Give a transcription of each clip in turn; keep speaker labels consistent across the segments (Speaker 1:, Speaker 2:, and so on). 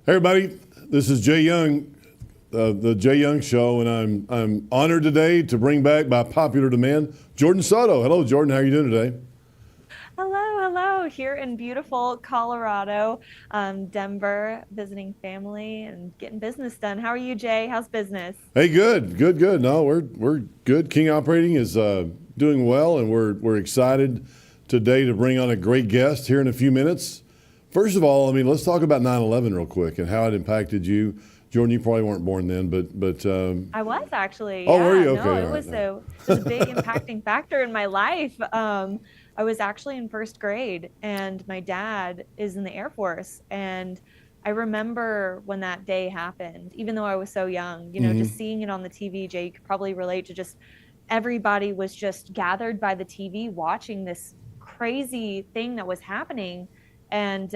Speaker 1: Hey everybody, this is Jay Young, the Jay Young Show, and I'm honored today to bring back by popular demand Jordan Soto. Hello, Jordan. How are you doing today?
Speaker 2: Hello. Here in beautiful Colorado, Denver, visiting family and getting business done. How are you, Jay? How's business?
Speaker 1: Hey, good. No, we're good. King Operating is doing well, and we're excited today to bring on a great guest here in a few minutes. First of all, I mean, let's talk about 9/11 real quick and how it impacted you. Jordan, you probably weren't born then, but
Speaker 2: I was actually,
Speaker 1: oh, were
Speaker 2: yeah.
Speaker 1: you?
Speaker 2: No,
Speaker 1: Okay,
Speaker 2: it
Speaker 1: all right.
Speaker 2: was
Speaker 1: All right.
Speaker 2: a big impacting factor in my life. I was actually in first grade, and my dad is in the Air Force, and I remember when that day happened, even though I was so young, just
Speaker 1: Mm-hmm.
Speaker 2: seeing it on the TV. Jay, you could probably relate to just everybody was just gathered by the TV watching this crazy thing that was happening. And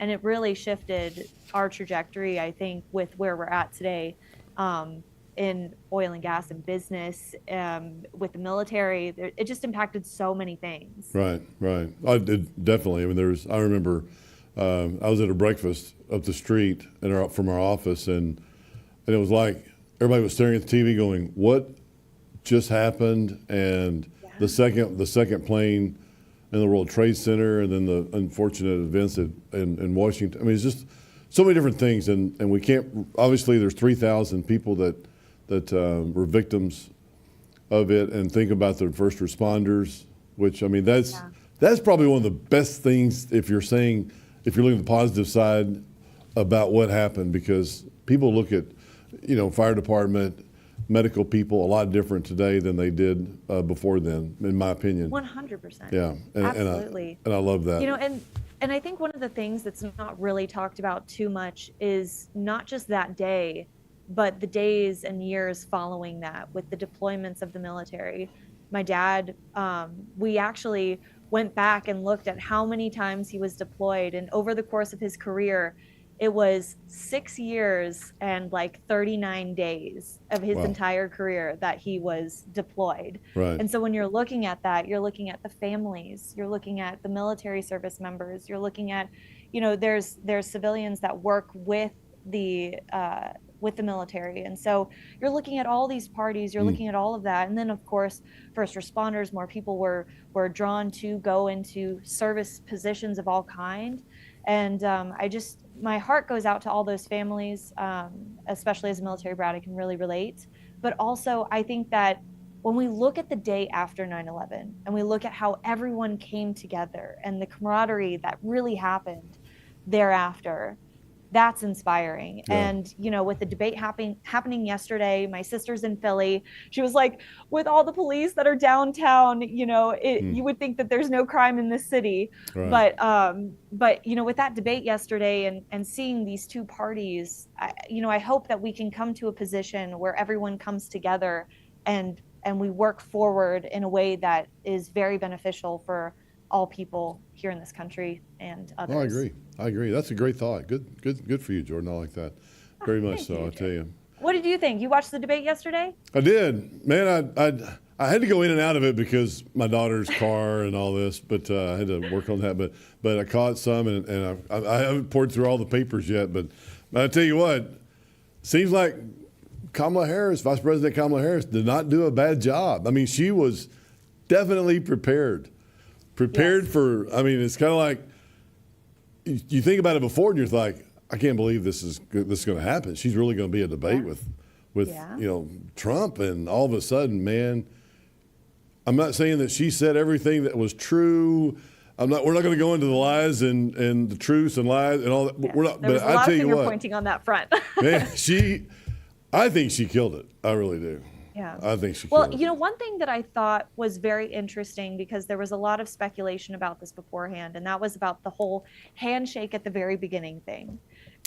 Speaker 2: it really shifted our trajectory, I think, with where we're at today, um, in oil and gas and business, with the military. It just impacted so many things.
Speaker 1: Right. I did definitely. I mean, I remember I was at a breakfast up the street from our office, and it was like everybody was staring at the TV, going, "What just happened?" And
Speaker 2: Yeah.
Speaker 1: the second plane in the World Trade Center, and then the unfortunate events in Washington. I mean, it's just so many different things, and we can't. Obviously, there's 3,000 people that were victims of it, and think about the first responders, which I mean
Speaker 2: Yeah.
Speaker 1: that's probably one of the best things if you're looking at the positive side about what happened, because people look at fire department, medical people a lot different today than they did before then, in my opinion.
Speaker 2: 100%.
Speaker 1: Yeah,
Speaker 2: Absolutely.
Speaker 1: and I love that.
Speaker 2: You know, and I think one of the things that's not really talked about too much is not just that day, but the days and years following that with the deployments of the military. My dad, we actually went back and looked at how many times he was deployed, and over the course of his career, it was 6 years and like 39 days of his
Speaker 1: Wow.
Speaker 2: entire career that he was deployed.
Speaker 1: Right.
Speaker 2: And so when you're looking at that, you're looking at the families, you're looking at the military service members, you're looking at, there's civilians that work with the military. And so you're looking at all these parties, you're
Speaker 1: Mm.
Speaker 2: looking at all of that. And then of course, first responders, more people were drawn to go into service positions of all kind. And my heart goes out to all those families, especially as a military brat, I can really relate. But also, I think that when we look at the day after 9/11 and we look at how everyone came together and the camaraderie that really happened thereafter, that's inspiring.
Speaker 1: Yeah.
Speaker 2: And with the debate happening yesterday, my sister's in Philly. She was like, with all the police that are downtown,
Speaker 1: Mm.
Speaker 2: you would think that there's no crime in this city.
Speaker 1: Right.
Speaker 2: But with that debate yesterday and seeing these two parties, I hope that we can come to a position where everyone comes together and we work forward in a way that is very beneficial for all people here in this country and
Speaker 1: No, I
Speaker 2: others.
Speaker 1: agree. I agree. That's a great thought. Good for you, Jordan. I like that
Speaker 2: Oh,
Speaker 1: very much.
Speaker 2: thank
Speaker 1: So
Speaker 2: you,
Speaker 1: I tell
Speaker 2: Jay.
Speaker 1: you.
Speaker 2: What did you think? You watched the debate yesterday?
Speaker 1: I did, man. I had to go in and out of it because my daughter's car and all this, but I had to work on that. But I caught some, and I haven't poured through all the papers yet. But I tell you what, seems like Kamala Harris, Vice President Kamala Harris, did not do a bad job. I mean, she was definitely prepared
Speaker 2: Yes.
Speaker 1: for. I mean, it's kind of like you think about it before, and you're like, I can't believe this is going to happen. She's really going to be a debate
Speaker 2: Yeah.
Speaker 1: with
Speaker 2: Yeah.
Speaker 1: Trump, and all of a sudden, man, I'm not saying that she said everything that was true. We're not going to go into the lies and the truths and lies and all that.
Speaker 2: Yeah.
Speaker 1: We're not.
Speaker 2: There
Speaker 1: But
Speaker 2: was a
Speaker 1: I
Speaker 2: lot
Speaker 1: tell
Speaker 2: of
Speaker 1: you
Speaker 2: finger
Speaker 1: what,
Speaker 2: pointing on that front.
Speaker 1: man, I think she killed it. I really do.
Speaker 2: Yeah.
Speaker 1: I think she
Speaker 2: Well,
Speaker 1: killed it.
Speaker 2: one thing that I thought was very interesting because there was a lot of speculation about this beforehand, and that was about the whole handshake at the very beginning thing.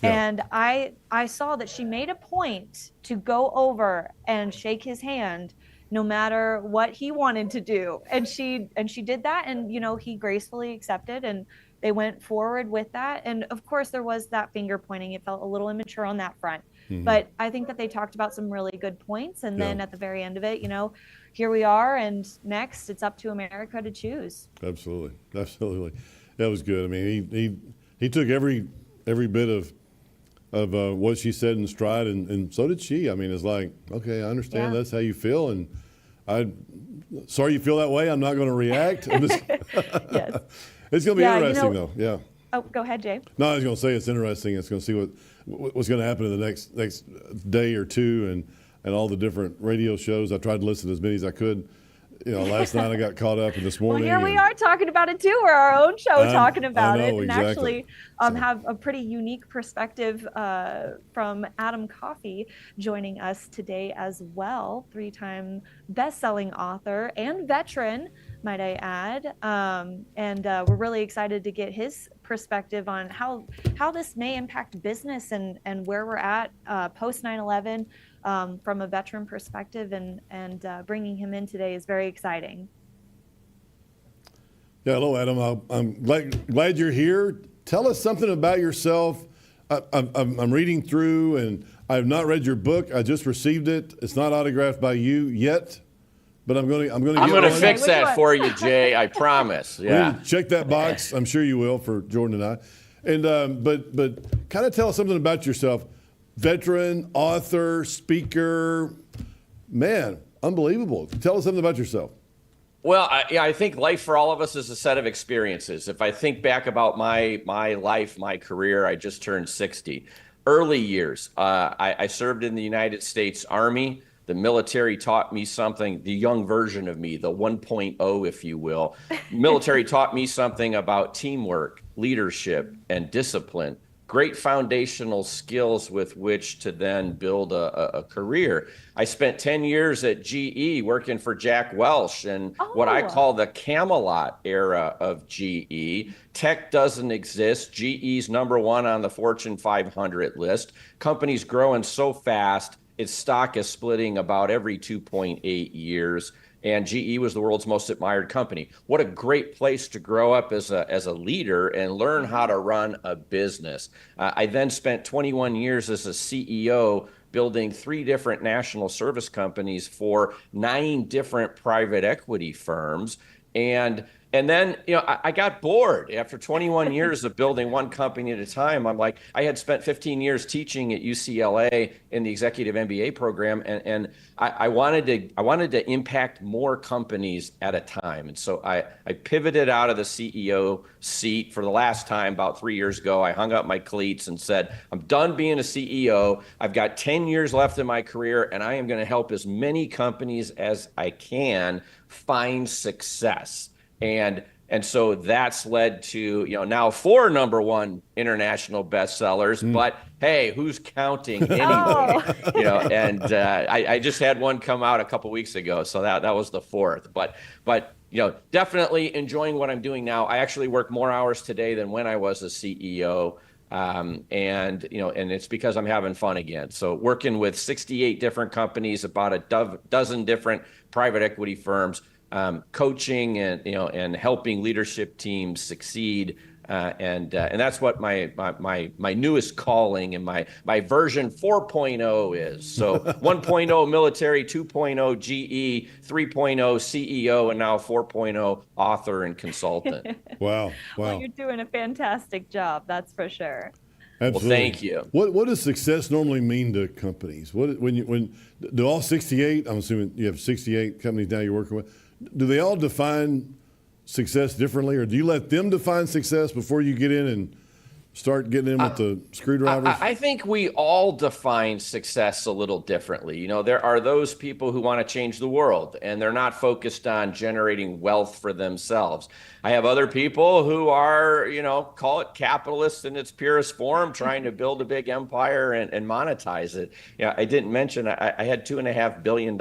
Speaker 1: Yeah.
Speaker 2: And I saw that she made a point to go over and shake his hand no matter what he wanted to do. And she did that, and he gracefully accepted, and they went forward with that. And of course there was that finger pointing. It felt a little immature on that front.
Speaker 1: Hmm.
Speaker 2: But I think that they talked about some really good points. And
Speaker 1: Yeah.
Speaker 2: then at the very end of it, here we are. And next, it's up to America to choose.
Speaker 1: Absolutely. That was good. I mean, he took every bit of what she said in stride, and so did she. I mean, it's like, okay, I understand that's how you feel, and sorry you feel that way. I'm not going to react.
Speaker 2: Yes.
Speaker 1: It's going to be interesting, though. Yeah.
Speaker 2: Oh, go ahead, Jay.
Speaker 1: No, I was going to say it's interesting. It's going to see what's going to happen in the next day or two, and all the different radio shows. I tried to listen to as many as I could. Last night I got caught up, and this morning.
Speaker 2: Well, here we are talking about it too. We're our own show talking about it, and
Speaker 1: exactly.
Speaker 2: actually have a pretty unique perspective from Adam Coffey joining us today as well. 3-time best-selling author and veteran, might I add. And we're really excited to get his perspective on how this may impact business and where we're at post 9/11. From a veteran perspective, and bringing him in today is very exciting.
Speaker 1: Yeah, hello, Adam. I'm glad you're here. Tell us something about yourself. I'm reading through, and I have not read your book. I just received it. It's not autographed by you yet, but I'm going to
Speaker 3: fix that for you, Jay. I promise. Yeah.
Speaker 1: Check that box. I'm sure you will for Jordan and I. And but kind of tell us something about yourself. Veteran, author, speaker, man, unbelievable. Tell us something about yourself.
Speaker 3: Well, I think life for all of us is a set of experiences. If I think back about my life, my career, I just turned 60. Early years, I served in the United States Army. The military taught me something, the young version of me, the 1.0, if you will. Military taught me something about teamwork, leadership, and discipline. Great foundational skills with which to then build a career. I spent 10 years at GE working for Jack Welch and what I call the Camelot era of GE. Tech doesn't exist. GE's #1 on the Fortune 500 list. Company's growing so fast, its stock is splitting about every 2.8 years. And GE was the world's most admired company. What a great place to grow up as a leader and learn how to run a business. I then spent 21 years as a CEO building 3 different national service companies for 9 different private equity firms. And then, I got bored after 21 years of building one company at a time. I'm like, I had spent 15 years teaching at UCLA in the executive MBA program, and I wanted to impact more companies at a time. And so I pivoted out of the CEO seat for the last time about 3 years ago. I hung up my cleats and said, I'm done being a CEO. I've got 10 years left in my career, and I am going to help as many companies as I can find success. And so that's led to, now 4 #1 international bestsellers, but hey, who's counting anyway? I just had one come out a couple weeks ago, so that was the 4th. But definitely enjoying what I'm doing now. I actually work more hours today than when I was a CEO. And it's because I'm having fun again. So working with 68 different companies, about a dozen different private equity firms, coaching and helping leadership teams succeed, and that's what my newest calling and my version 4.0 is. So 1.0 military, 2.0 GE, 3.0 CEO, and now 4.0 author and consultant.
Speaker 1: Wow!
Speaker 2: Well, you're doing a fantastic job, that's for sure.
Speaker 1: Absolutely.
Speaker 3: Well, thank you.
Speaker 1: What does success normally mean to companies? When do all 68? I'm assuming you have 68 companies now you're working with. Do they all define success differently, or do you let them define success before you get in and start getting in with the screwdrivers?
Speaker 3: I think we all define success a little differently. There are those people who want to change the world, and they're not focused on generating wealth for themselves. I have other people who are, call it capitalist in its purest form, trying to build a big empire and monetize it. I didn't mention I had $2.5 billion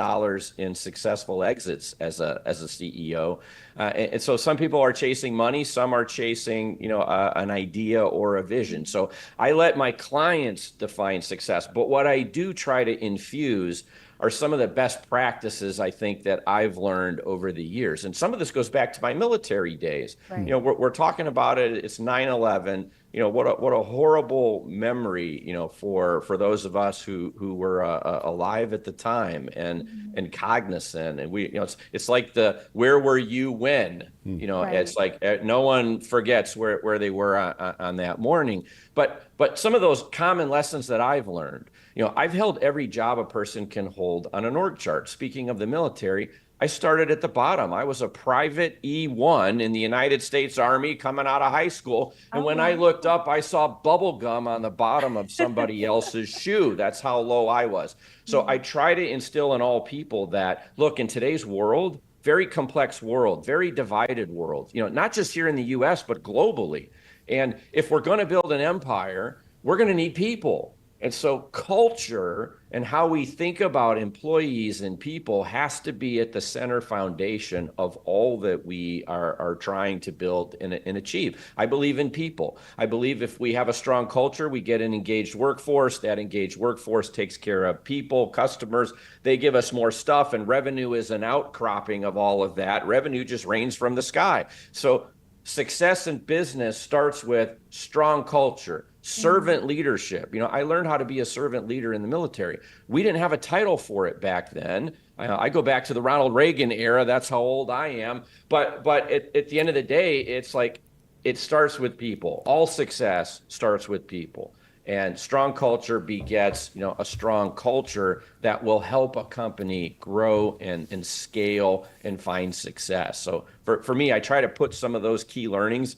Speaker 3: in successful exits as a CEO. And so some people are chasing money, some are chasing, an idea or a vision. So I let my clients define success. But what I do try to infuse are some of the best practices I think that I've learned over the years. And some of this goes back to my military days. Right. We're talking about it. It's 9/11. What a horrible memory, for those of us who were alive at the time and cognizant. And we, it's like the where were you when
Speaker 2: Right.
Speaker 3: It's like no one forgets where they were on that morning. But some of those common lessons that I've learned, I've held every job a person can hold on an org chart. Speaking of the military, I started at the bottom. I was a private E1 in the United States Army coming out of high school. And
Speaker 2: Oh,
Speaker 3: when I looked up, I saw bubble gum on the bottom of somebody else's shoe. That's how low I was. So I try to instill in all people that, look, in today's world, very complex world, very divided world, not just here in the US, but globally. And if we're going to build an empire, we're going to need people. And so culture and how we think about employees and people has to be at the center foundation of all that we are trying to build and achieve. I believe in people. I believe if we have a strong culture, we get an engaged workforce. That engaged workforce takes care of people, customers. They give us more stuff, and revenue is an outcropping of all of that. Revenue just rains from the sky. So success in business starts with strong culture, servant leadership. I learned how to be a servant leader in the military. We didn't have a title for it back then. I go back to the Ronald Reagan era. That's how old I am. But at the end of the day, it's like it starts with people. All success starts with people. And strong culture begets, a strong culture that will help a company grow and scale and find success. So for me, I try to put some of those key learnings,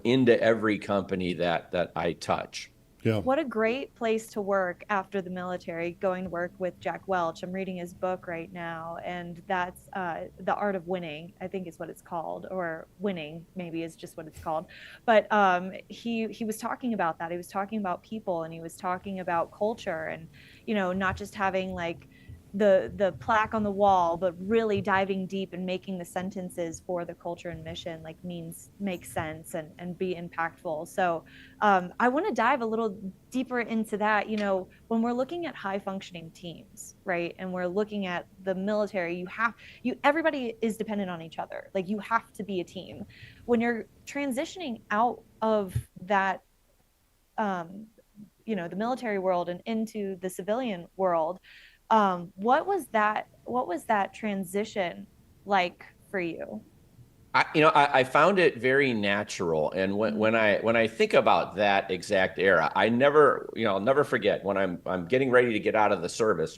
Speaker 3: into every company that I touch.
Speaker 1: Yeah.
Speaker 2: What a great place to work after the military, going to work with Jack Welch. I'm reading his book right now, and that's The Art of Winning, I think is what it's called, or Winning maybe is just what it's called. But he was talking about that. He was talking about people, and he was talking about culture, and not just having like the plaque on the wall, but really diving deep and making the sentences for the culture and mission make sense and be impactful. So I want to dive a little deeper into that. When we're looking at high functioning teams, right, and we're looking at the military, everybody is dependent on each other. Like, you have to be a team. When you're transitioning out of that the military world and into the civilian world, what was that transition like for you?
Speaker 3: I found it very natural. And when I think about that exact era, I'll never forget when I'm getting ready to get out of the service.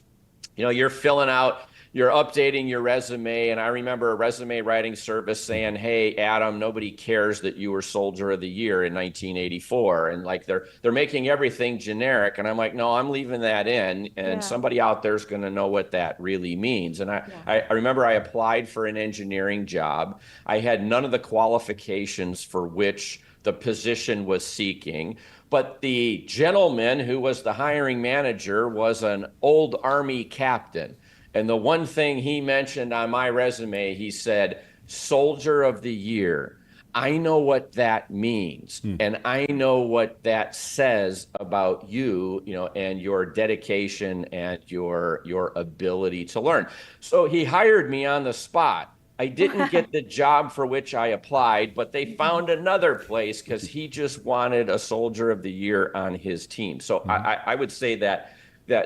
Speaker 3: You're updating your resume. And I remember a resume writing service saying, "Hey, Adam, nobody cares that you were Soldier of the Year in 1984." And like they're making everything generic. And I'm like, no, I'm leaving that in. And somebody out there is going to know what that really means. And I remember I applied for an engineering job. I had none of the qualifications for which the position was seeking. But the gentleman who was the hiring manager was an old Army captain. And the one thing he mentioned on my resume, he said, "Soldier of the Year." I know what that means. And I know what that says about you, and your dedication and your ability to learn. So he hired me on the spot. I didn't get the job for which I applied, but they found another place because he just wanted a Soldier of the Year on his team. So I would say that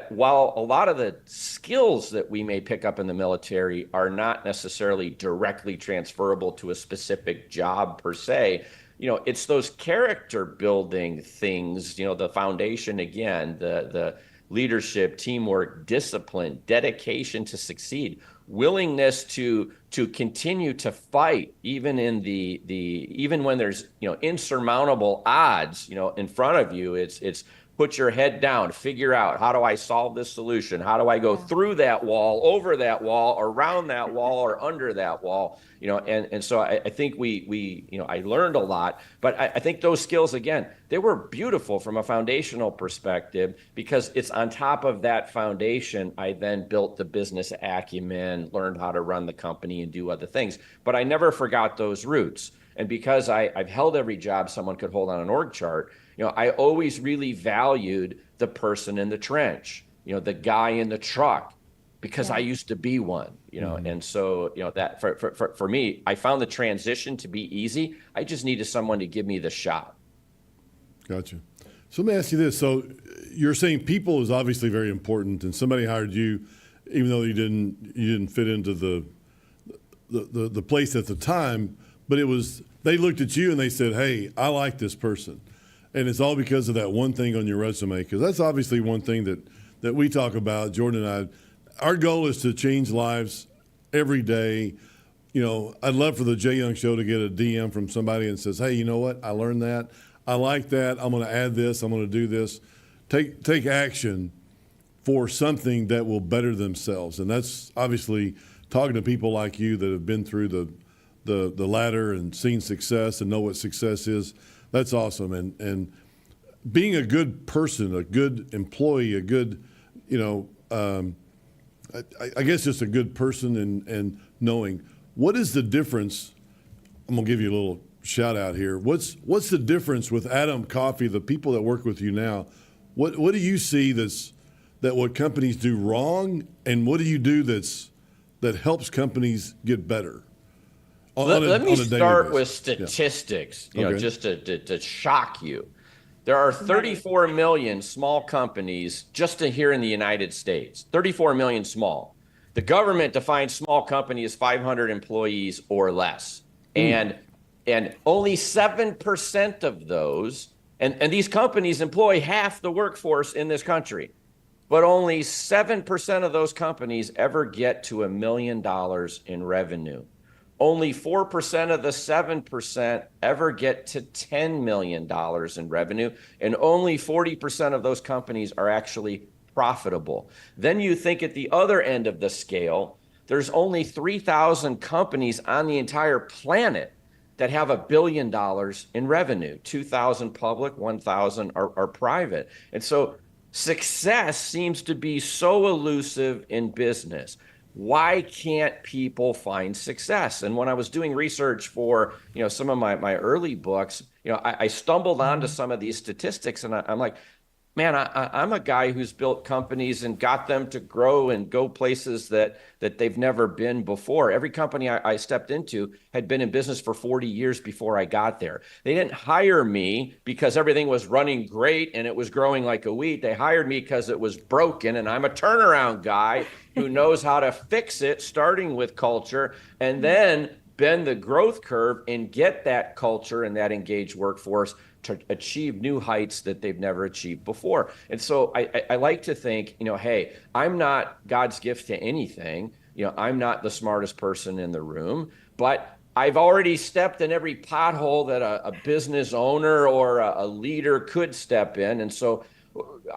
Speaker 3: while a lot of the skills that we may pick up in the military are not necessarily directly transferable to a specific job per se, it's those character building things, the foundation, again, the leadership, teamwork, discipline, dedication to succeed, willingness to continue to fight even in even when there's insurmountable odds in front of you. It's put your head down, figure out, how do I solve this solution? How do I go through that wall, over that wall, around that wall, or under that wall? And so I think I learned a lot, but I think those skills, again, they were beautiful from a foundational perspective, because it's on top of that foundation, I then built the business acumen, learned how to run the company and do other things. But I never forgot those roots. And because I've held every job someone could hold on an org chart, I always really valued the person in the trench, the guy in the truck, because I used to be one, and so, that for me, I found the transition to be easy. I just needed someone to give me the shot.
Speaker 1: Gotcha. So let me ask you this. So you're saying people is obviously very important, and somebody hired you, even though you didn't fit into the place at the time, but they looked at you and they said, hey, I like this person. And it's all because of that one thing on your resume, because that's obviously one thing that we talk about, Jordan and I. Our goal is to change lives every day. You know, I'd love for the Jay Young Show to get a DM from somebody and says, hey, you know what? I learned that. I like that. I'm going to add this. I'm going to do this. Take action for something that will better themselves. And that's obviously talking to people like you that have been through the ladder and seen success and know what success is. That's awesome. And being a good person, a good employee, a good, I guess just a good person and knowing what is the difference. I'm going to give you a little shout out here. What's the difference with Adam Coffey, the people that work with you now? What do you see that what companies do wrong, and what do you do that helps companies get better?
Speaker 3: Let me start with statistics, just to shock you. There are 34 million small companies just here in the United States, 34 million small. The government defines small company as 500 employees or less. And only 7% of those, and these companies employ half the workforce in this country, but only 7% of those companies ever get to $1 million in revenue. Only 4% of the 7% ever get to $10 million in revenue, and only 40% of those companies are actually profitable. Then you think at the other end of the scale, there's only 3,000 companies on the entire planet that have $1 billion in revenue. 2,000 public, 1,000 are private. And so success seems to be so elusive in business. Why can't people find success? And when I was doing research for some of my early books, I stumbled onto some of these statistics, and I'm like, man, I'm a guy who's built companies and got them to grow and go places that they've never been before. Every company I stepped into had been in business for 40 years before I got there. They didn't hire me because everything was running great and it was growing like a weed. They hired me because it was broken, and I'm a turnaround guy who knows how to fix it, starting with culture, and then bend the growth curve and get that culture and that engaged workforce to achieve new heights that they've never achieved before. And so I like to think, hey, I'm not God's gift to anything. I'm not the smartest person in the room, but I've already stepped in every pothole that a business owner or a leader could step in. And so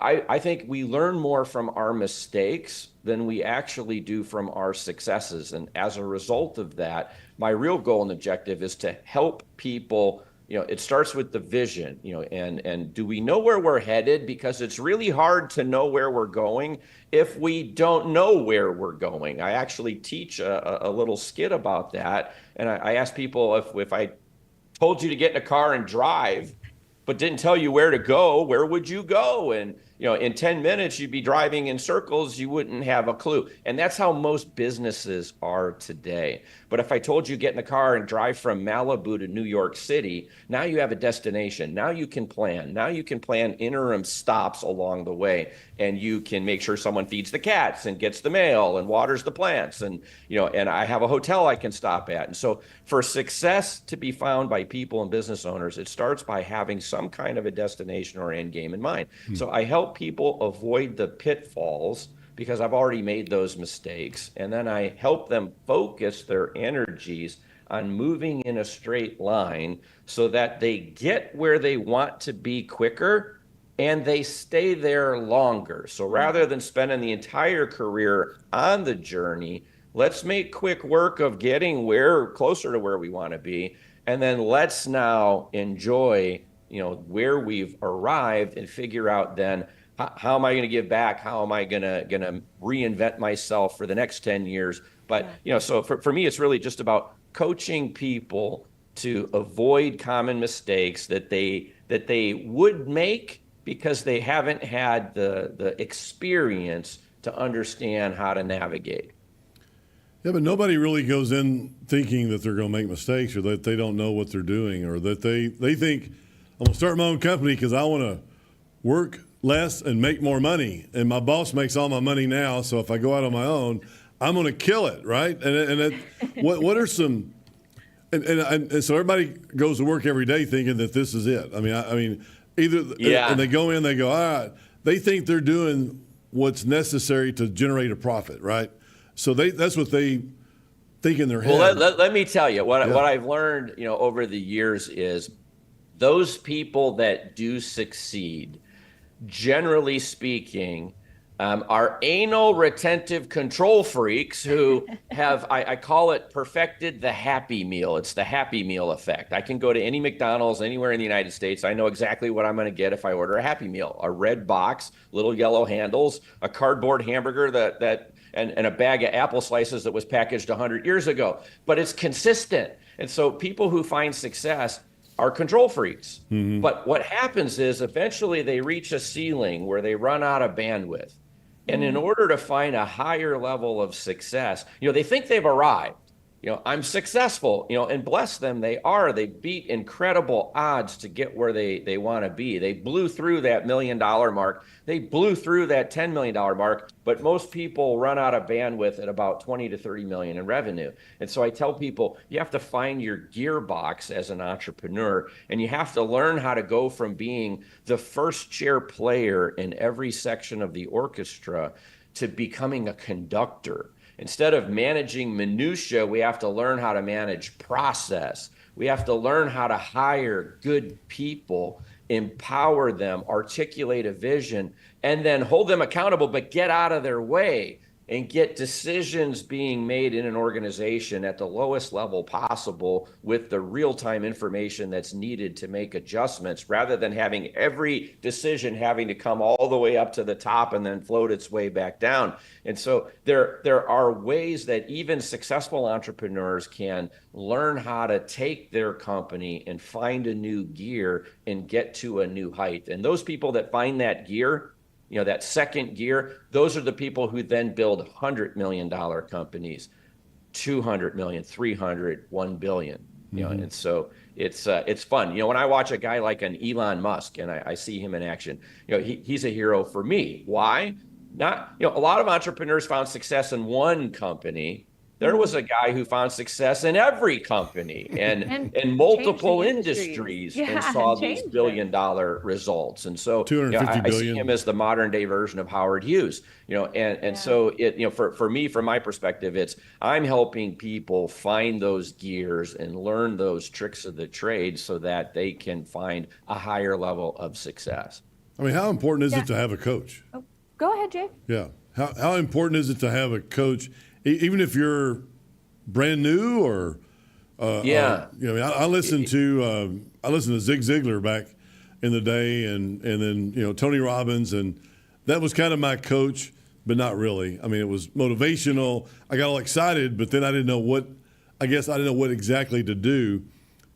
Speaker 3: I think we learn more from our mistakes than we actually do from our successes. And as a result of that, my real goal and objective is to help people. It starts with the vision, and do we know where we're headed? Because it's really hard to know where we're going if we don't know where we're going. I actually teach a little skit about that. And I ask people, if I told you to get in a car and drive, but didn't tell you where to go, where would you go? And in 10 minutes, you'd be driving in circles. You wouldn't have a clue. And that's how most businesses are today. But if I told you get in a car and drive from Malibu to New York City, now you have a destination. Now you can plan. Now you can plan interim stops along the way. And you can make sure someone feeds the cats and gets the mail and waters the plants. And, and I have a hotel I can stop at. And so for success to be found by people and business owners, it starts by having some kind of a destination or end game in mind. So I help people avoid the pitfalls because I've already made those mistakes. And then I help them focus their energies on moving in a straight line so that they get where they want to be quicker and they stay there longer. So rather than spending the entire career on the journey, let's make quick work of getting closer to where we want to be. And then let's now enjoy where we've arrived and figure out then how am I going to give back? How am I going to reinvent myself for the next 10 years? But, so for me, it's really just about coaching people to avoid common mistakes that they would make because they haven't had the experience to understand how to navigate.
Speaker 1: Yeah, but nobody really goes in thinking that they're going to make mistakes or that they don't know what they're doing or that they think, I'm going to start my own company because I want to work less and make more money. And my boss makes all my money now, so if I go out on my own, I'm going to kill it, right? And what are some And so everybody goes to work every day thinking that this is it. I mean, and they go in, they go, all right. They think they're doing what's necessary to generate a profit, right? So that's what they think in their head.
Speaker 3: Well, let me tell you what I've learned, over the years is those people that do succeed, generally speaking, are anal retentive control freaks who have, I call it, perfected the happy meal. It's the happy meal effect. I can go to any McDonald's anywhere in the United States. I know exactly what I'm going to get if I order a happy meal: a red box, little yellow handles, a cardboard hamburger and a bag of apple slices that was packaged 100 years ago. But it's consistent. And so people who find success are control freaks. Mm-hmm. But what happens is eventually they reach a ceiling where they run out of bandwidth. And in order to find a higher level of success, they think they've arrived. I'm successful, and bless them, they are. They beat incredible odds to get where they want to be. They blew through that $1 million mark. They blew through that $10 million mark. But most people run out of bandwidth at about 20 to 30 million in revenue. And so I tell people, you have to find your gearbox as an entrepreneur, and you have to learn how to go from being the first chair player in every section of the orchestra to becoming a conductor. Instead of managing minutia, we have to learn how to manage process. We have to learn how to hire good people, empower them, articulate a vision, and then hold them accountable, but get out of their way and get decisions being made in an organization at the lowest level possible with the real-time information that's needed to make adjustments, rather than having every decision having to come all the way up to the top and then float its way back down. And so there are ways that even successful entrepreneurs can learn how to take their company and find a new gear and get to a new height. And those people that find that gear, that second gear, those are the people who then build $100 million companies, 200 million, 300, 1 billion. And so it's fun. When I watch a guy like an Elon Musk and I see him in action, he's a hero for me. Why? Not, a lot of entrepreneurs found success in one company. There was a guy who found success in every company and multiple industries and saw these billion-dollar results. And so I see him as the modern-day version of Howard Hughes. So for me, from my perspective, I'm helping people find those gears and learn those tricks of the trade so that they can find a higher level of success.
Speaker 1: I mean, how important is it to have a coach?
Speaker 2: Oh, go ahead, Jay.
Speaker 1: Yeah. How important is it to have a coach? Even if you're brand new, or I listened to Zig Ziglar back in the day, and then Tony Robbins, and that was kind of my coach, but not really. I mean, it was motivational. I got all excited, but then I didn't know what exactly to do,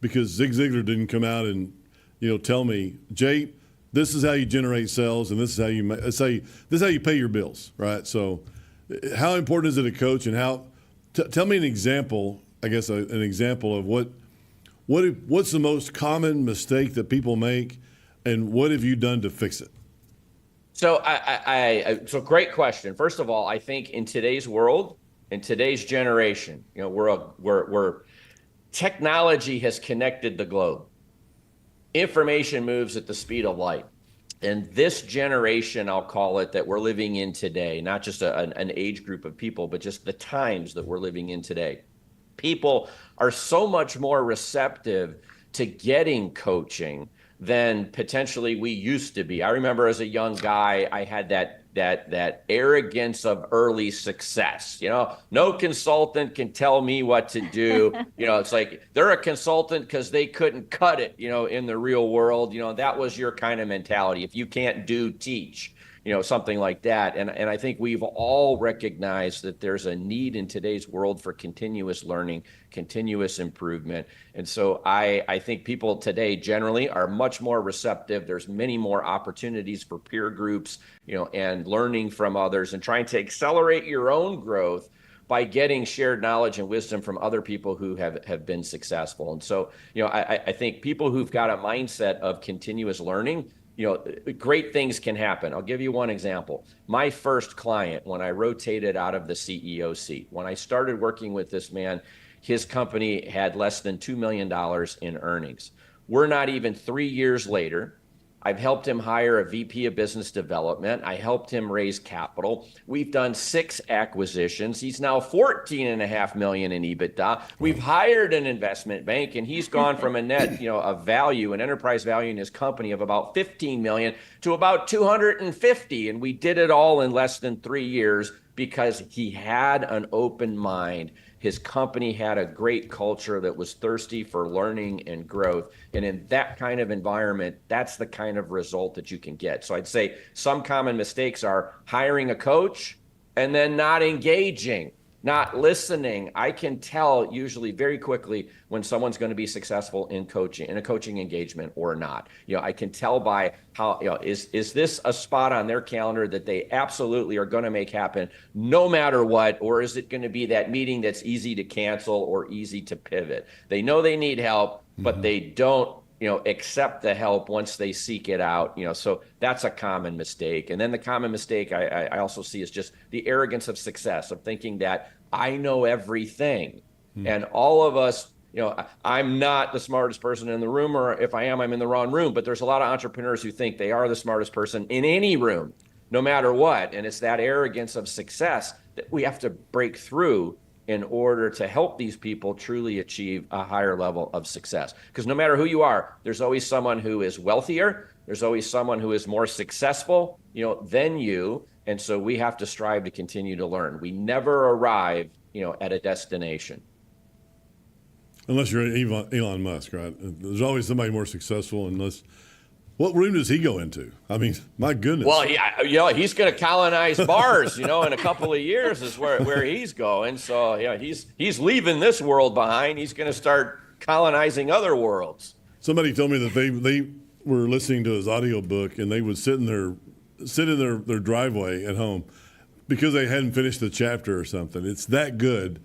Speaker 1: because Zig Ziglar didn't come out and tell me, Jay, this is how you generate sales, and this is how you pay your bills, right? So, how important is it a coach, and how? Tell me an example. I guess an example of what's the most common mistake that people make, and what have you done to fix it?
Speaker 3: So so great question. First of all, I think in today's world, in today's generation, we're technology has connected the globe. Information moves at the speed of light. And this generation, I'll call it, that we're living in today, not just an age group of people, but just the times that we're living in today. People are so much more receptive to getting coaching than potentially we used to be. I remember as a young guy, I had that arrogance of early success. No consultant can tell me what to do. It's like they're a consultant because they couldn't cut it, in the real world. That was your kind of mentality. If you can't do, teach. Something like that. And I think we've all recognized that there's a need in today's world for continuous learning, continuous improvement. And so I think people today generally are much more receptive. There's many more opportunities for peer groups, and learning from others and trying to accelerate your own growth by getting shared knowledge and wisdom from other people who have been successful. And so, I think people who've got a mindset of continuous learning, great things can happen. I'll give you one example. My first client, when I rotated out of the CEO seat, when I started working with this man, his company had less than $2 million in earnings. We're not even 3 years later. I've helped him hire a VP of business development. I helped him raise capital. We've done 6 acquisitions. He's now 14.5 million in EBITDA. We've hired an investment bank, and he's gone from a net, a value, an enterprise value in his company of about 15 million to about 250. And we did it all in less than 3 years because he had an open mind. His company had a great culture that was thirsty for learning and growth. And in that kind of environment, that's the kind of result that you can get. So I'd say some common mistakes are hiring a coach and then not engaging, not listening. I can tell usually very quickly when someone's going to be successful in coaching, in a coaching engagement or not. I can tell by how, is this a spot on their calendar that they absolutely are going to make happen no matter what, or is it going to be that meeting that's easy to cancel or easy to pivot? They know they need help, but they don't accept the help once they seek it out, so that's a common mistake. And then the common mistake I also see is just the arrogance of success, of thinking that I know everything. And all of us, I'm not the smartest person in the room, or if I am, I'm in the wrong room. But there's a lot of entrepreneurs who think they are the smartest person in any room, no matter what. And it's that arrogance of success that we have to break through in order to help these people truly achieve a higher level of success. Because no matter who you are, there's always someone who is wealthier. There's always someone who is more successful, than you. And so we have to strive to continue to learn. We never arrive, at a destination.
Speaker 1: Unless you're Elon Musk, right? There's always somebody more successful. What room does he go into? I mean, my goodness.
Speaker 3: Well, he's going to colonize Mars, in a couple of years is where he's going. So, he's leaving this world behind. He's going to start colonizing other worlds.
Speaker 1: Somebody told me that they were listening to his audiobook and they would sit in their driveway at home because they hadn't finished the chapter or something. It's that good.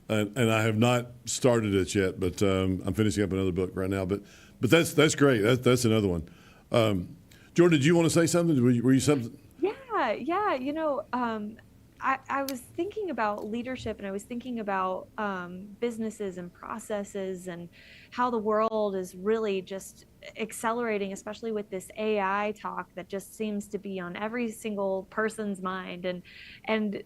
Speaker 1: And I have not started it yet, but I'm finishing up another book right now. But that's great. That's another one. Jordan, did you want to say something? Were you something?
Speaker 2: Yeah. I was thinking about leadership, and I was thinking about businesses and processes and how the world is really just accelerating, especially with this AI talk that just seems to be on every single person's mind. And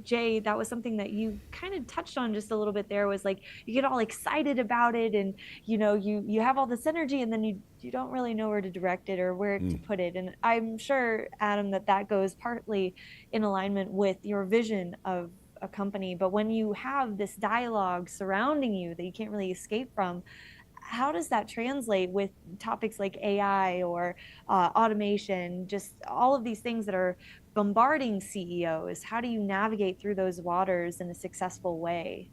Speaker 2: Jay, that was something that you kind of touched on just a little bit there, was like you get all excited about it, and you have all this energy, and then you don't really know where to direct it or where to put it. And I'm sure, Adam, that goes partly in alignment with your vision of a company. But when you have this dialogue surrounding you that you can't really escape from, how does that translate with topics like AI or automation, just all of these things that are bombarding CEOs? How do you navigate through those waters in a successful way?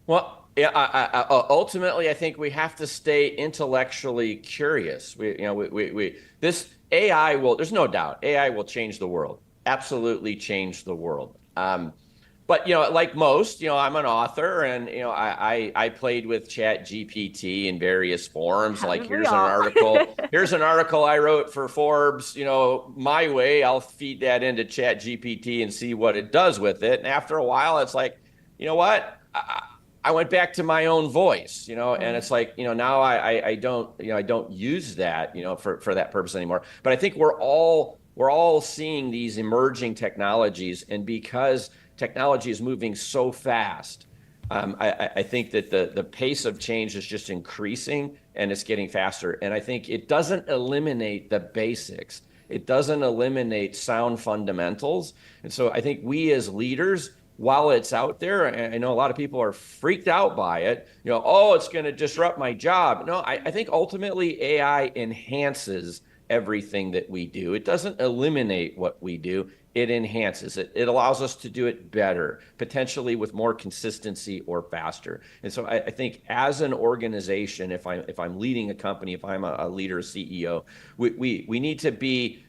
Speaker 3: Well, yeah, ultimately, I think we have to stay intellectually curious. This AI will, there's no doubt, AI will change the world, absolutely change the world. But, like most, I'm an author, and, I played with Chat GPT in various forms. Like, here's an article I wrote for Forbes, my way. I'll feed that into Chat GPT and see what it does with it. And after a while, it's like, what? I went back to my own voice, and it's like, now I don't use that, for that purpose anymore. But I think we're all seeing these emerging technologies, and because technology is moving so fast, I think that the pace of change is just increasing, and it's getting faster. And I think it doesn't eliminate the basics. It doesn't eliminate sound fundamentals. And so I think we as leaders, while it's out there, and I know a lot of people are freaked out by it, it's going to disrupt my job. No, I think ultimately AI enhances everything that we do. It doesn't eliminate what we do. It enhances it. It allows us to do it better, potentially with more consistency or faster. And so I think as an organization, if I'm leading a company, if I'm a leader, CEO, we need to be,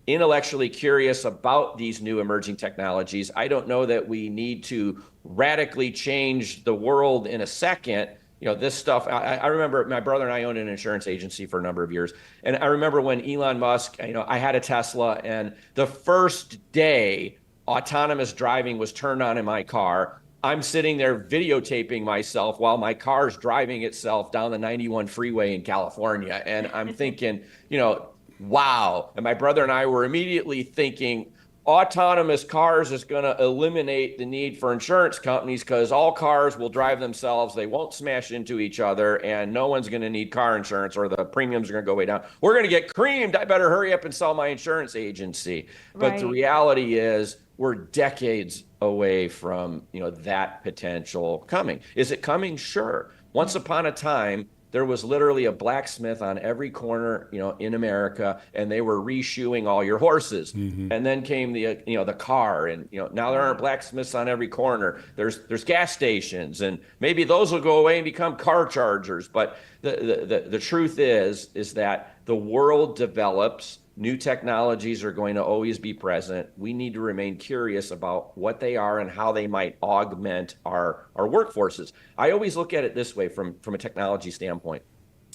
Speaker 3: intellectually curious about these new emerging technologies. I don't know that we need to radically change the world in a second. This stuff, I remember my brother and I owned an insurance agency for a number of years. And I remember when Elon Musk, I had a Tesla, and the first day autonomous driving was turned on in my car, I'm sitting there videotaping myself while my car's driving itself down the 91 freeway in California. And I'm thinking, wow. And my brother and I were immediately thinking, autonomous cars is going to eliminate the need for insurance companies because all cars will drive themselves. They won't smash into each other, and no one's going to need car insurance, or the premiums are going to go way down. We're going to get creamed. I better hurry up and sell my insurance agency. But the reality is we're decades away from, that potential coming. Is it coming? Sure. Once upon a time, there was literally a blacksmith on every corner, in America, and they were reshoeing all your horses. Mm-hmm. And then came the car, and now there aren't blacksmiths on every corner. There's gas stations, and maybe those will go away and become car chargers. But the truth is that the world develops. New technologies are going to always be present. We need to remain curious about what they are and how they might augment our workforces. I always look at it this way from a technology standpoint.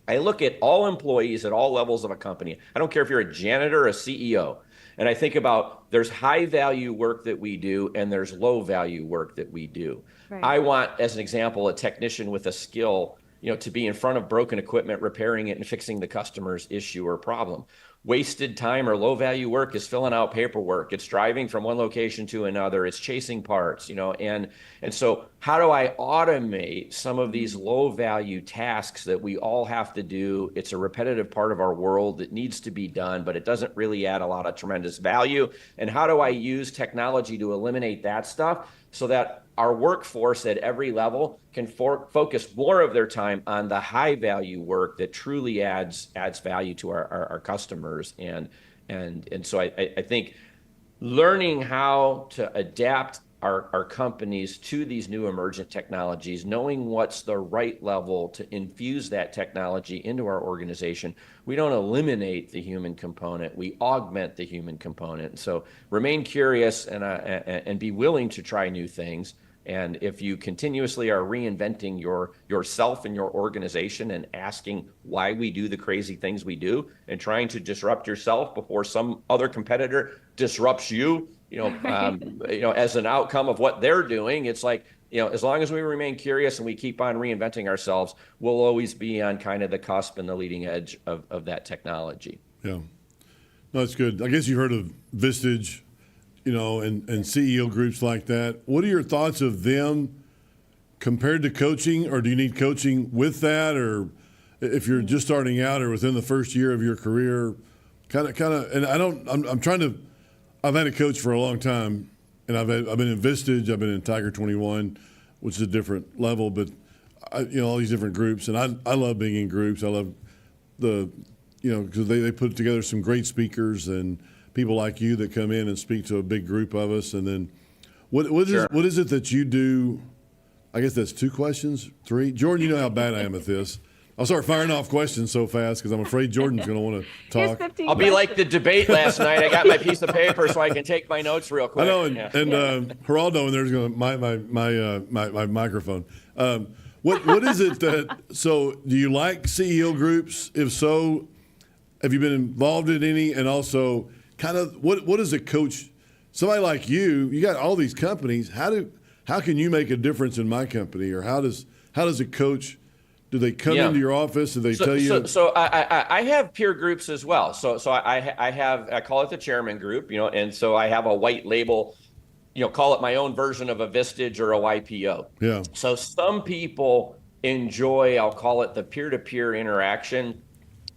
Speaker 3: I look at all employees at all levels of a company. I don't care if you're a janitor or a CEO. And I think about there's high value work that we do and there's low value work that we do. Right. I want, as an example, a technician with a skill, to be in front of broken equipment, repairing it and fixing the customer's issue or problem. Wasted time or low value work is filling out paperwork. It's driving from one location to another. It's chasing parts, and so how do I automate some of these low value tasks that we all have to do? It's a repetitive part of our world that needs to be done, but it doesn't really add a lot of tremendous value. And how do I use technology to eliminate that stuff so that our workforce at every level can focus more of their time on the high value work that truly adds value to our customers. And so I think learning how to adapt our companies to these new emergent technologies, knowing what's the right level to infuse that technology into our organization. We don't eliminate the human component, we augment the human component. So remain curious and be willing to try new things. And if you continuously are reinventing yourself and your organization and asking why we do the crazy things we do and trying to disrupt yourself before some other competitor disrupts you, as an outcome of what they're doing, it's like, as long as we remain curious and we keep on reinventing ourselves, we'll always be on kind of the cusp and the leading edge of that technology.
Speaker 1: Yeah. No, that's good. I guess you've heard of Vistage, and CEO groups like that. What are your thoughts of them compared to coaching, or do you need coaching with that? Or if you're just starting out or within the first year of your career, kind of, and I've had a coach for a long time, and I've been in Vistage, I've been in Tiger 21, which is a different level, but all these different groups, and I love being in groups. I love because they put together some great speakers and people like you that come in and speak to a big group of us. And then what is it that you do? I guess that's 2 questions, 3. Jordan, you know how bad I am at this. I'll start firing off questions so fast because I'm afraid Jordan's going to want to talk.
Speaker 3: I'll be like the debate last night. I got my piece of paper so I can take my notes real quick.
Speaker 1: I know, and Geraldo in there's going to my microphone. What is it that? So, do you like CEO groups? If so, have you been involved in any? And also, kind of what is a coach? Somebody like you got all these companies. How can you make a difference in my company? Or how does a coach? Do they come into your office and they tell you?
Speaker 3: So I have peer groups as well. So I call it the chairman group, and so I have a white label, call it my own version of a Vistage or a YPO.
Speaker 1: Yeah.
Speaker 3: So some people enjoy, I'll call it the peer-to-peer interaction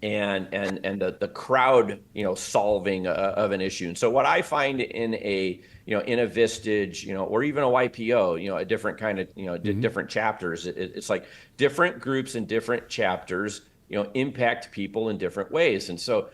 Speaker 3: and the crowd, solving of an issue. And so what I find in a Vistage, or even a YPO, a different kind of, different chapters, it's like different groups and different chapters, impact people in different ways. And so,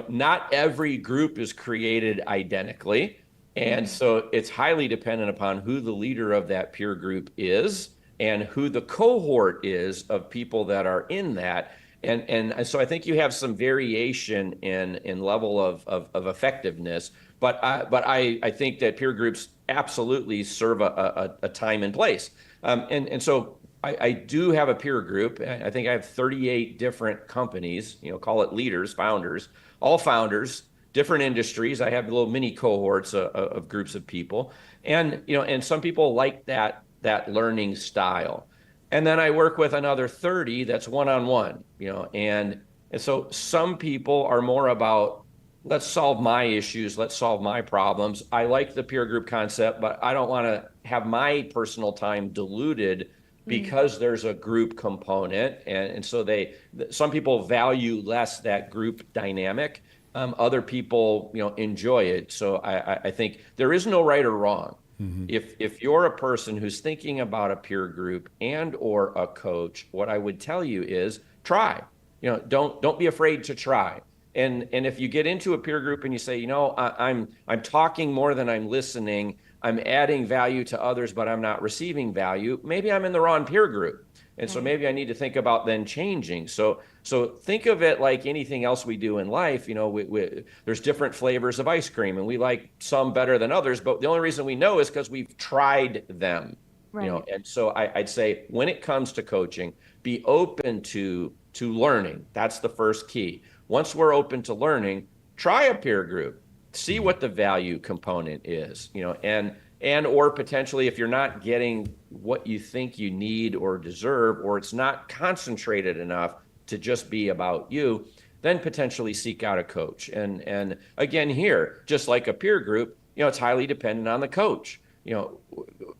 Speaker 3: not every group is created identically. And so it's highly dependent upon who the leader of that peer group is and who the cohort is of people that are in that. And so I think you have some variation in level of effectiveness, but I think that peer groups absolutely serve a time and place. And so I do have a peer group. I think I have 38 different companies, call it leaders, founders, all founders, different industries. I have little mini cohorts of groups of people. And some people like that that learning style. And then I work with another 30 that's one-on-one, and so some people are more about, let's solve my issues, let's solve my problems. I like the peer group concept, but I don't want to have my personal time diluted because there's a group component. And so some people value less that group dynamic. Other people, enjoy it. So I think there is no right or wrong. If you're a person who's thinking about a peer group and or a coach, what I would tell you is try. Don't be afraid to try. And if you get into a peer group and you say, I'm talking more than I'm listening, I'm adding value to others, but I'm not receiving value, maybe I'm in the wrong peer group. And so maybe I need to think about then changing. So think of it like anything else we do in life. There's different flavors of ice cream, and we like some better than others. But the only reason we know is because we've tried them.
Speaker 2: Right.
Speaker 3: And so I'd say when it comes to coaching, be open to learning. That's the first key. Once we're open to learning, try a peer group, see what the value component is. And or potentially if you're not getting what you think you need or deserve, or it's not concentrated enough to just be about you, then potentially seek out a coach. And again, here, just like a peer group, it's highly dependent on the coach.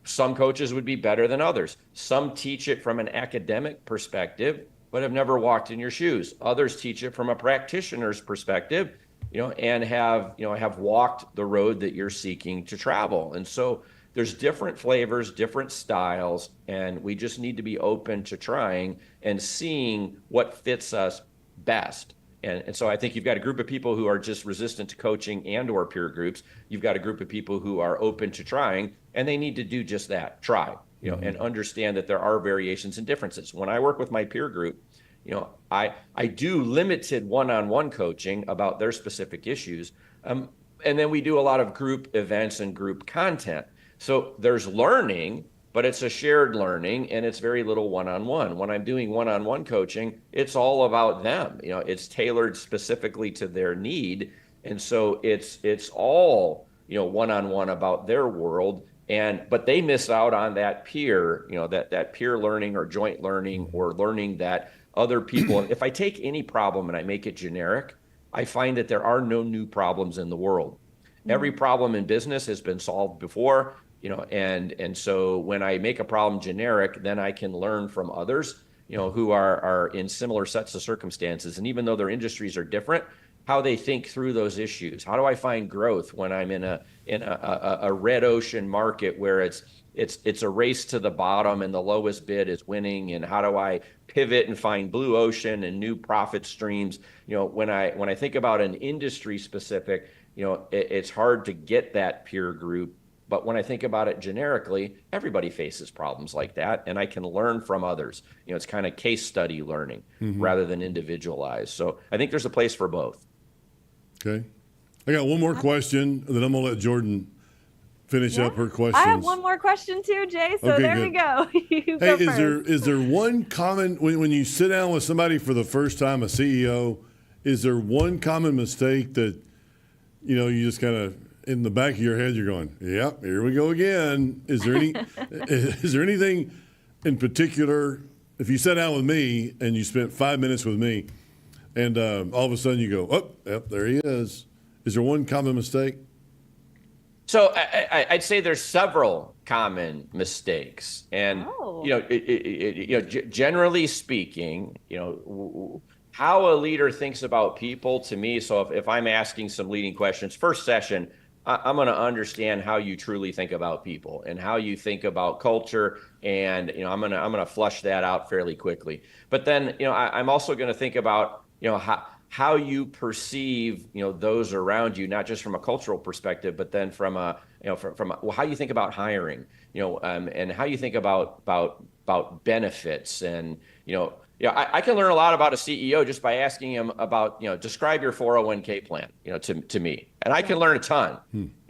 Speaker 3: Some coaches would be better than others. Some teach it from an academic perspective, but have never walked in your shoes. Others teach it from a practitioner's perspective, and have walked the road that you're seeking to travel. And so there's different flavors, different styles, and we just need to be open to trying and seeing what fits us best. And so I think you've got a group of people who are just resistant to coaching and or peer groups. You've got a group of people who are open to trying, and they need to do just that, try, and understand that there are variations and differences. When I work with my peer group, I do limited one-on-one coaching about their specific issues. And then we do a lot of group events and group content. So there's learning, but it's a shared learning, and it's very little one-on-one. When I'm doing one-on-one coaching, it's all about them. It's tailored specifically to their need. And so it's all, one-on-one about their world. But they miss out on that peer, that peer learning or joint learning, or learning that other people. If I take any problem and I make it generic, I find that there are no new problems in the world. Every problem in business has been solved before, and so when I make a problem generic, then I can learn from others, who are in similar sets of circumstances. And even though their industries are different, how they think through those issues. How do I find growth when I'm in a red ocean market where it's a race to the bottom and the lowest bid is winning? And how do I pivot and find blue ocean and new profit streams? When I think about an industry specific, it's hard to get that peer group. But when I think about it generically, everybody faces problems like that, and I can learn from others. It's kind of case study learning rather than individualized. So I think there's a place for both.
Speaker 1: Okay. I got one more question, and then I'm going to let Jordan finish up her questions.
Speaker 2: I have one more question too, Jay. So
Speaker 1: Okay,
Speaker 2: there
Speaker 1: good.
Speaker 2: we go. You
Speaker 1: Hey,
Speaker 2: go first.
Speaker 1: is there one common, when you sit down with somebody for the first time, a CEO, is there one common mistake that, you just kind of, in the back of your head, you're going, yep, here we go again. Is there anything in particular, if you sat down with me and you spent 5 minutes with me, and all of a sudden you go, oh, yep, there he is. Is there one common mistake?
Speaker 3: So I'd say there's several common mistakes, and generally speaking, how a leader thinks about people, to me. So if I'm asking some leading questions, first session, I'm going to understand how you truly think about people and how you think about culture, and I'm going to flush that out fairly quickly. But then I'm also going to think about how you perceive those around you, not just from a cultural perspective, but then from a how you think about hiring, and how you think about benefits. And I can learn a lot about a CEO just by asking him about describe your 401k plan to me, and I can learn a ton.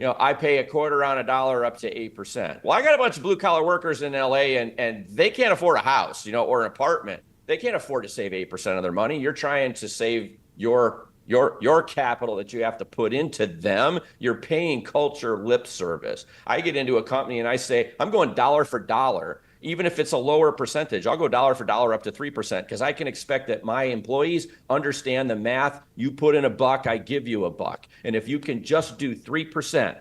Speaker 3: I pay a quarter on a dollar up to 8%. Well, I got a bunch of blue collar workers in LA, and they can't afford a house or an apartment. They can't afford to save 8% of their money. You're trying to save your your capital that you have to put into them, you're paying culture lip service. I get into a company and I say, I'm going dollar for dollar. Even if it's a lower percentage, I'll go dollar for dollar up to 3% because I can expect that my employees understand the math. You put in a buck, I give you a buck. And if you can just do 3%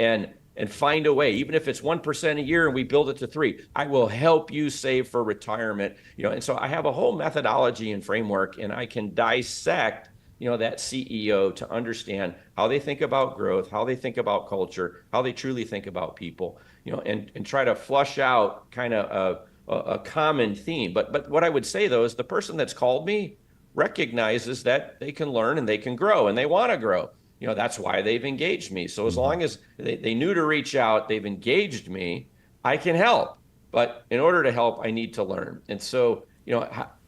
Speaker 3: and find a way, even if it's 1% a year and we build it to 3, I will help you save for retirement. And so I have a whole methodology and framework, and I can dissect that CEO to understand how they think about growth, how they think about culture, how they truly think about people, and try to flush out kind of a common theme. But what I would say though is the person that's called me recognizes that they can learn and they can grow and they want to grow. That's why they've engaged me. So as long as they knew to reach out, they've engaged me, I can help. But in order to help, I need to learn. And so,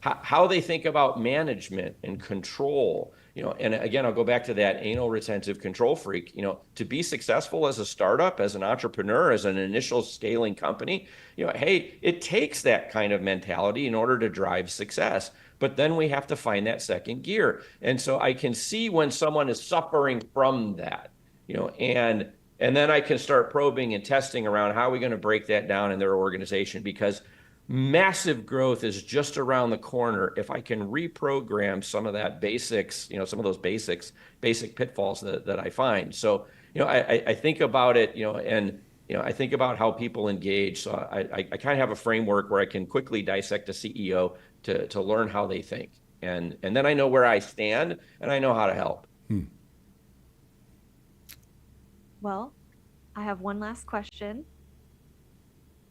Speaker 3: how they think about management and control, and again, I'll go back to that anal retentive control freak, to be successful as a startup, as an entrepreneur, as an initial scaling company, hey, it takes that kind of mentality in order to drive success. But then we have to find that second gear. And so I can see when someone is suffering from that, and then I can start probing and testing around how are we going to break that down in their organization, because massive growth is just around the corner if I can reprogram some of that basics, some of those basic pitfalls that I find. So, I think about it, and I think about how people engage. So I kind of have a framework where I can quickly dissect a CEO to learn how they think. And then I know where I stand and I know how to help.
Speaker 2: Well, I have one last question.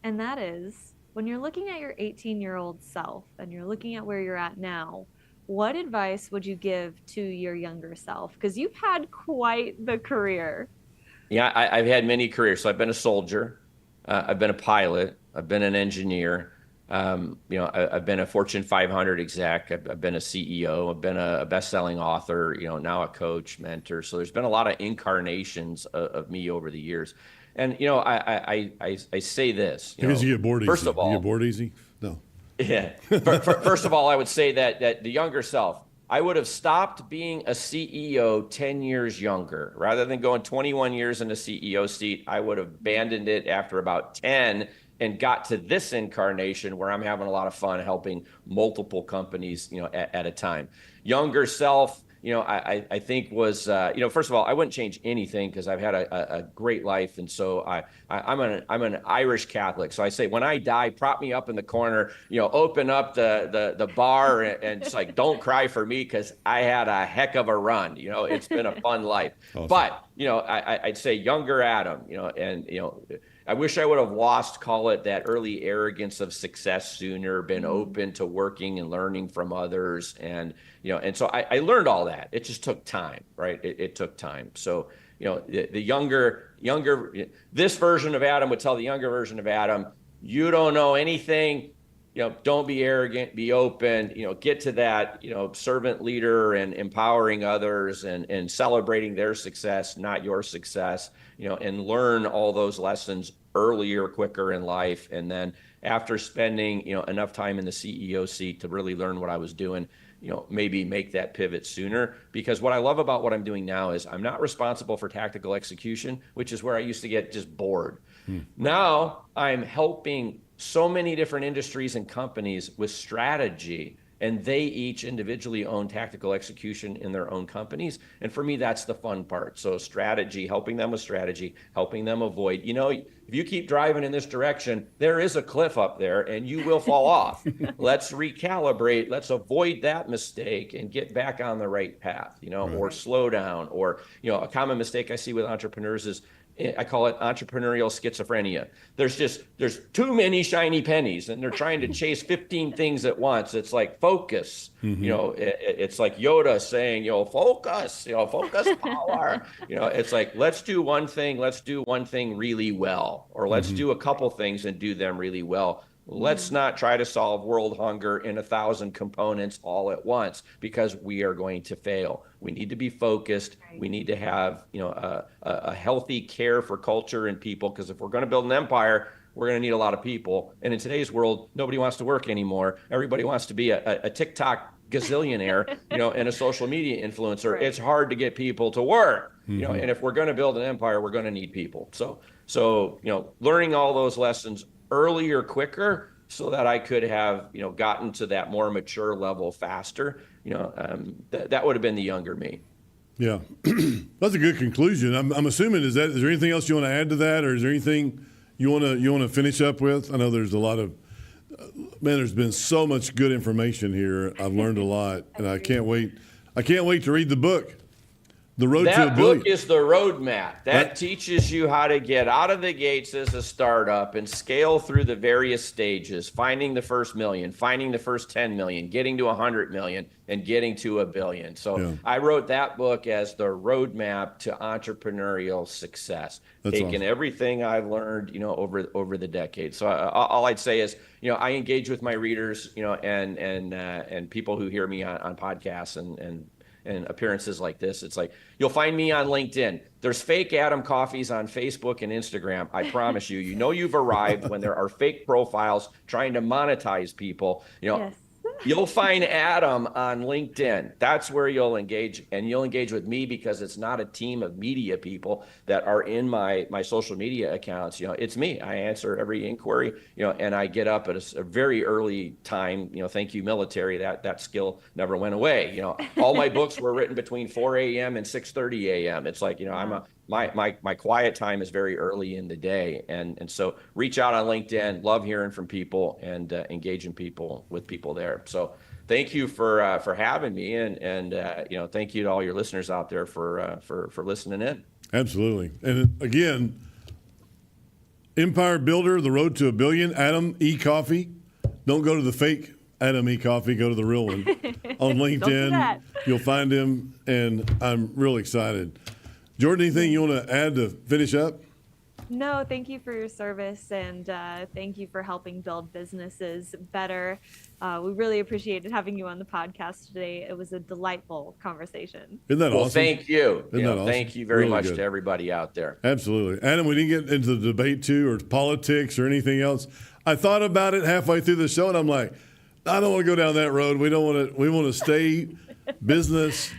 Speaker 2: And that is, when you're looking at your 18-year-old self and you're looking at where you're at now, what advice would you give to your younger self? Because you've had quite the career.
Speaker 3: Yeah, I've had many careers. So I've been a soldier, I've been a pilot, I've been an engineer. I've been a Fortune 500 exec. I've been a CEO. I've been a best-selling author. Now a coach, mentor. So there's been a lot of incarnations of me over the years. And I say this.
Speaker 1: Because you get bored easy.
Speaker 3: First of all,
Speaker 1: you get bored easy. No.
Speaker 3: Yeah. First of all, I would say that the younger self, I would have stopped being a CEO 10 years younger. Rather than going 21 years in a CEO seat, I would have abandoned it after about 10 and got to this incarnation where I'm having a lot of fun helping multiple companies, at a time. Younger self, I think was, first of all, I wouldn't change anything because I've had a great life. And so I'm an Irish Catholic. So I say, when I die, prop me up in the corner, open up the bar and it's like, don't cry for me because I had a heck of a run. It's been a fun life. Awesome. But, I'd say younger Adam, and, I wish I would have lost, call it that early arrogance of success sooner, been open to working and learning from others. And, and so I learned all that. It just took time, right? It took time. So, the younger, this version of Adam would tell the younger version of Adam, you don't know anything, don't be arrogant, be open, get to that, servant leader and empowering others and celebrating their success, not your success, and learn all those lessons earlier, quicker in life. And then after spending, enough time in the CEO seat to really learn what I was doing, maybe make that pivot sooner. Because what I love about what I'm doing now is I'm not responsible for tactical execution, which is where I used to get just bored. Now I'm helping so many different industries and companies with strategy, and they each individually own tactical execution in their own companies. And for me, that's the fun part. So strategy, helping them with strategy, helping them avoid, if you keep driving in this direction, there is a cliff up there and you will fall off. Let's recalibrate. Let's avoid that mistake and get back on the right path, or slow down. Or, a common mistake I see with entrepreneurs is, I call it entrepreneurial schizophrenia. There's too many shiny pennies and they're trying to chase 15 things at once. It's like focus, it's like Yoda saying, focus, focus power. It's like, let's do one thing really well, or let's do a couple things and do them really well. Let's not try to solve world hunger in 1,000 components all at once, because we are going to fail. We need to be focused. We need to have, a healthy care for culture and people, because if we're going to build an empire, we're going to need a lot of people. And in today's world, nobody wants to work anymore. Everybody wants to be a TikTok gazillionaire, and a social media influencer. Right. It's hard to get people to work, and if we're going to build an empire, we're going to need people. So, learning all those lessons earlier, quicker, so that I could have, gotten to that more mature level faster, that would have been the younger me.
Speaker 1: Yeah, that's a good conclusion. I'm assuming, is there anything else you want to add to that, or is there anything you want to finish up with? I know there's a lot of, there's been so much good information here. I've learned a lot, and I can't wait to read the book. The Road to a Billion.
Speaker 3: That book is the roadmap. That teaches you how to get out of the gates as a startup and scale through the various stages, finding the first million, finding the first 10 million, getting to 100 million, and getting to $1 billion. So I wrote that book as the roadmap to entrepreneurial success, taking everything I've learned, over the decades. So all I'd say is, I engage with my readers, and people who hear me on podcasts and appearances like this. It's like, you'll find me on LinkedIn. There's fake Adam Coffeys on Facebook and Instagram. I promise you, you've arrived when there are fake profiles trying to monetize people.
Speaker 2: Yes.
Speaker 3: You'll find Adam on LinkedIn. That's where you'll engage, and you'll engage with me because it's not a team of media people that are in my social media accounts. It's me. I answer every inquiry, and I get up at a very early time. Thank you, military. That skill never went away. All my books were written between 4 a.m. and 6:30 a.m. It's like, my quiet time is very early in the day. And so reach out on LinkedIn, love hearing from people and engaging with people there. So thank you for having me. And thank you to all your listeners out there for listening in.
Speaker 1: Absolutely. And again, Empire Builder, The Road to a Billion, Adam E. Coffey. Don't go to the fake Adam E. Coffey, go to the real one. On LinkedIn, you'll find him, and I'm really excited. Jordan, anything you want to add to finish up?
Speaker 2: No, thank you for your service, and thank you for helping build businesses better. We really appreciated having you on the podcast today. It was a delightful conversation.
Speaker 1: Isn't that awesome?
Speaker 3: Thank you.
Speaker 1: Awesome?
Speaker 3: Thank you very
Speaker 1: really
Speaker 3: much
Speaker 1: good.
Speaker 3: to everybody out there.
Speaker 1: Absolutely. Adam, we didn't get into the debate too, or politics or anything else. I thought about it halfway through the show, and I'm like, I don't want to go down that road. We want to stay business.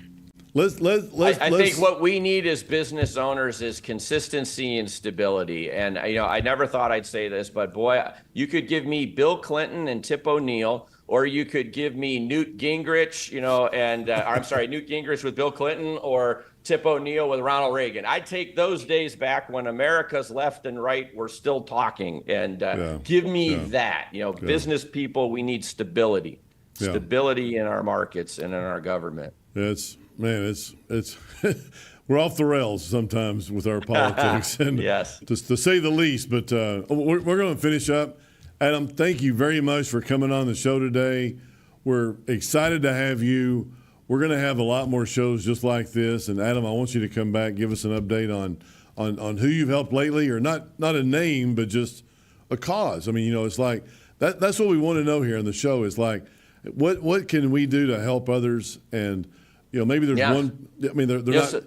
Speaker 1: I think what we need as business owners is consistency and stability. And I never thought I'd say this, but boy, you could give me Bill Clinton and Tip O'Neill, or you could give me Newt Gingrich, Newt Gingrich with Bill Clinton, or Tip O'Neill with Ronald Reagan. I'd take those days back when America's left and right were still talking, and give me that. Business people, we need stability, stability in our markets and in our government. It's we're off the rails sometimes with our politics, and
Speaker 3: yes,
Speaker 1: to say the least. But we're going to finish up. Adam, thank you very much for coming on the show today. We're excited to have you. We're going to have a lot more shows just like this. And Adam, I want you to come back, give us an update on who you've helped lately, or not a name, but just a cause. I mean, it's like that's what we want to know here on the show. Is like, what can we do to help others? And maybe there's one. I mean, they're not.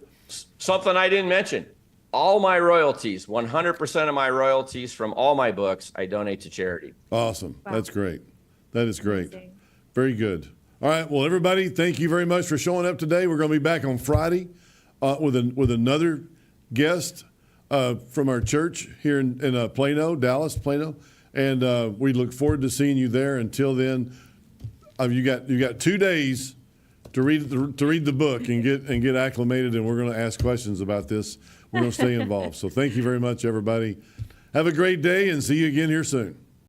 Speaker 3: Something I didn't mention. All my royalties, 100% of my royalties from all my books, I donate to charity.
Speaker 1: Awesome. Wow. That's great. That is great.
Speaker 2: Amazing.
Speaker 1: Very good. All right. Well, everybody, thank you very much for showing up today. We're going to be back on Friday with another guest from our church here in Plano, Dallas, Plano, and we look forward to seeing you there. Until then, you got 2 days to read the book and get acclimated, and we're going to ask questions about this. We're going to stay involved. So thank you very much, everybody. Have a great day, and see you again here soon.